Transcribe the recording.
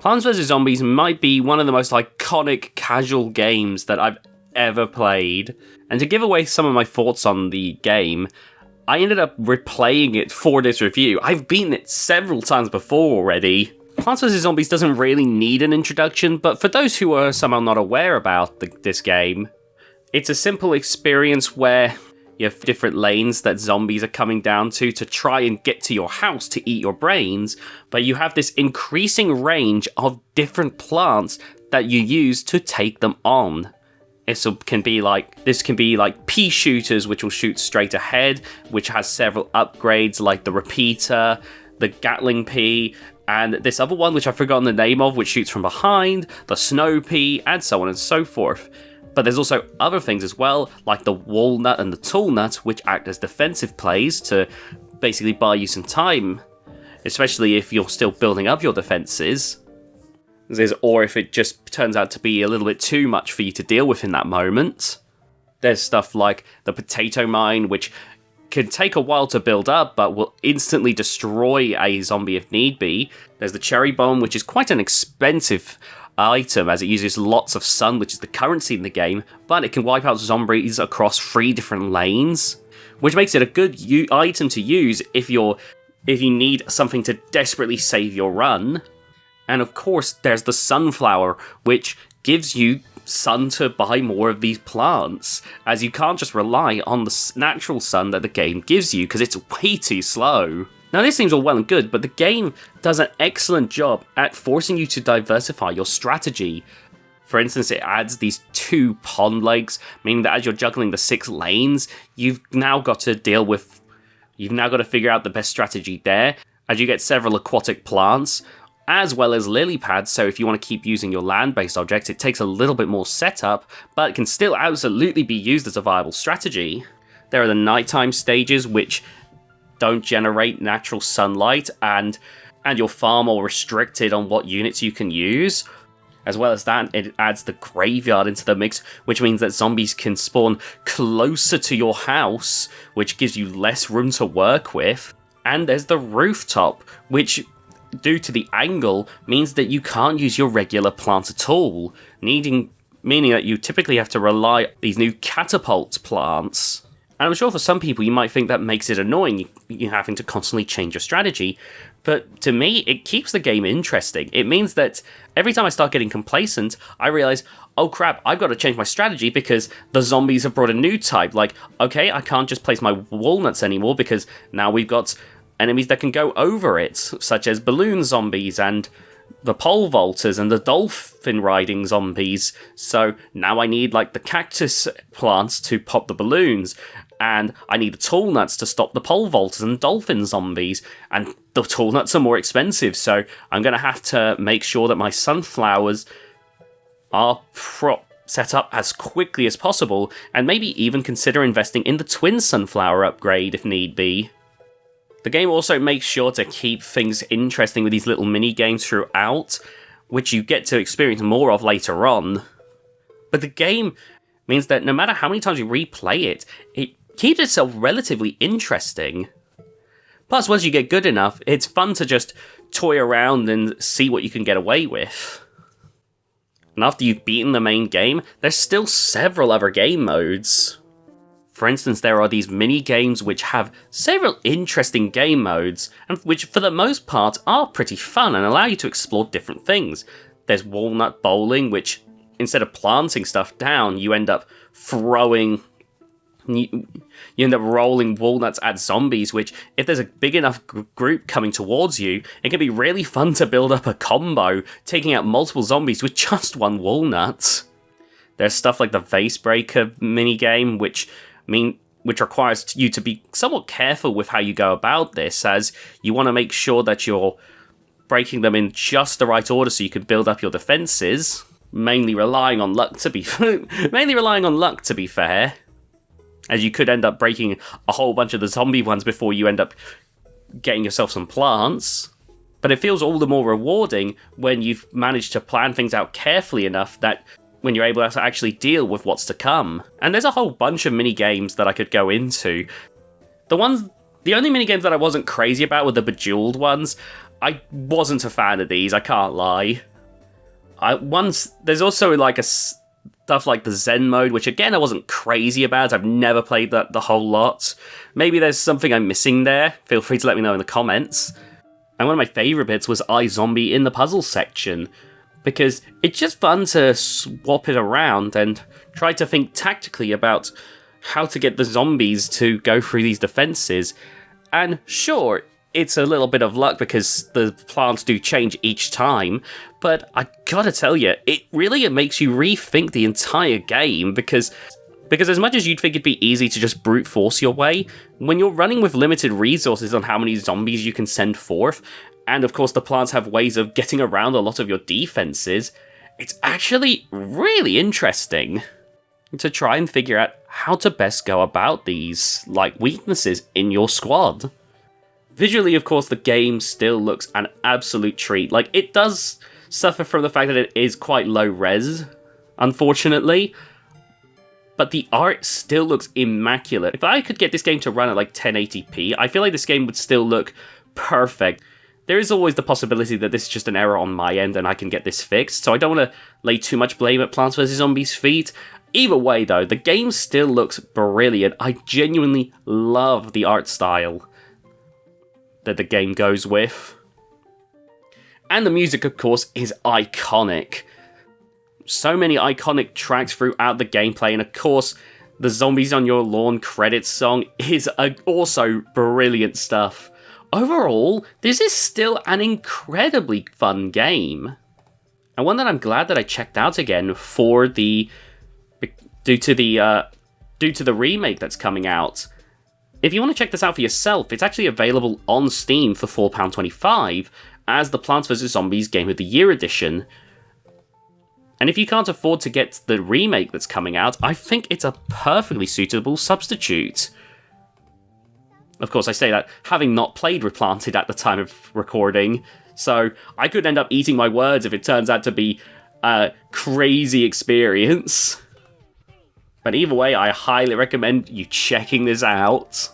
Plants vs. Zombies might be one of the most iconic casual games that I've ever played. And to give away some of my thoughts on the game, I ended up replaying it for this review. I've beaten it several times before already. Plants vs. Zombies doesn't really need an introduction, but for those who are somehow not aware about this game, it's a simple experience where you have different lanes that zombies are coming down to try and get to your house to eat your brains, but you have this increasing range of different plants that you use to take them on. This can be like pea shooters, which will shoot straight ahead, which has several upgrades like the repeater, the Gatling pea, and this other one which I've forgotten the name of, which shoots from behind, the snow pea, and so on and so forth. But there's also other things as well, like the walnut and the tall nut, which act as defensive plays to basically buy you some time, especially if you're still building up your defenses, or if it just turns out to be a little bit too much for you to deal with in that moment. There's stuff like the potato mine, which can take a while to build up, but will instantly destroy a zombie if need be. There's the cherry bomb, which is quite an expensive item as it uses lots of sun, which is the currency in the game, but it can wipe out zombies across 3 different lanes, which makes it a good item to use if you need something to desperately save your run. And of course, there's the sunflower, which gives you sun to buy more of these plants, as you can't just rely on the natural sun that the game gives you, because it's way too slow. Now this seems all well and good, but the game does an excellent job at forcing you to diversify your strategy. For instance, it adds these 2 pond lakes, meaning that as you're juggling the 6 lanes, you've now got to figure out the best strategy there, as you get several aquatic plants, as well as lily pads, so if you want to keep using your land-based objects, it takes a little bit more setup, but it can still absolutely be used as a viable strategy. There are the nighttime stages, which don't generate natural sunlight, and you're far more restricted on what units you can use. As well as that, it adds the graveyard into the mix, which means that zombies can spawn closer to your house, which gives you less room to work with. And there's the rooftop, which, due to the angle, means that you can't use your regular plant at all, meaning that you typically have to rely on these new catapult plants. And I'm sure for some people you might think that makes it annoying, you having to constantly change your strategy, but to me, it keeps the game interesting. It means that every time I start getting complacent, I realise, oh crap, I've got to change my strategy because the zombies have brought a new type. Like, okay, I can't just place my walnuts anymore because now we've got enemies that can go over it, such as balloon zombies and the pole vaulters and the dolphin riding zombies. So now I need like the cactus plants to pop the balloons, and I need the tall nuts to stop the pole vaulters and dolphin zombies, and the tall nuts are more expensive, so I'm going to have to make sure that my sunflowers are set up as quickly as possible, and maybe even consider investing in the twin sunflower upgrade if need be. The game also makes sure to keep things interesting with these little mini-games throughout, which you get to experience more of later on. But the game means that no matter how many times you replay it, it keeps itself relatively interesting. Plus, once you get good enough, it's fun to just toy around and see what you can get away with. And after you've beaten the main game, there's still several other game modes. For instance, there are these mini-games which have several interesting game modes, and which for the most part are pretty fun and allow you to explore different things. There's walnut bowling, which instead of planting stuff down, you end up rolling walnuts at zombies, which, if there's a big enough group coming towards you, it can be really fun to build up a combo, taking out multiple zombies with just one walnut. There's stuff like the vase breaker minigame, which requires you to be somewhat careful with how you go about this, as you want to make sure that you're breaking them in just the right order so you can build up your defenses, mainly relying on luck to be fair, as you could end up breaking a whole bunch of the zombie ones before you end up getting yourself some plants. But it feels all the more rewarding when you've managed to plan things out carefully enough that when you're able to actually deal with what's to come. And there's a whole bunch of mini-games that I could go into. The only mini-games that I wasn't crazy about were the Bejeweled ones. I wasn't a fan of these, I can't lie. There's also like stuff like the Zen mode, which again I wasn't crazy about. I've never played that the whole lot. Maybe there's something I'm missing there. Feel free to let me know in the comments. And one of my favourite bits was iZombie in the puzzle section, because it's just fun to swap it around and try to think tactically about how to get the zombies to go through these defences. And sure, it's a little bit of luck because the plants do change each time, but I gotta tell you, it makes you rethink the entire game, because as much as you'd think it'd be easy to just brute force your way, when you're running with limited resources on how many zombies you can send forth, and of course the plants have ways of getting around a lot of your defenses, it's actually really interesting to try and figure out how to best go about these, like, weaknesses in your squad. Visually, of course, the game still looks an absolute treat. Like, it does suffer from the fact that it is quite low res, unfortunately, but the art still looks immaculate. If I could get this game to run at like 1080p, I feel like this game would still look perfect. There is always the possibility that this is just an error on my end and I can get this fixed, so I don't want to lay too much blame at Plants vs. Zombies' feet. Either way, though, the game still looks brilliant. I genuinely love the art style that the game goes with. And the music, of course, is iconic. So many iconic tracks throughout the gameplay, and of course, the Zombies on Your Lawn credits song is also brilliant stuff. Overall, this is still an incredibly fun game, and one that I'm glad that I checked out again due to the remake that's coming out. If you want to check this out for yourself, it's actually available on Steam for £4.25 as the Plants vs. Zombies Game of the Year edition. And if you can't afford to get the remake that's coming out, I think it's a perfectly suitable substitute. Of course, I say that having not played Replanted at the time of recording, so I could end up eating my words if it turns out to be a crazy experience. But either way, I highly recommend you checking this out.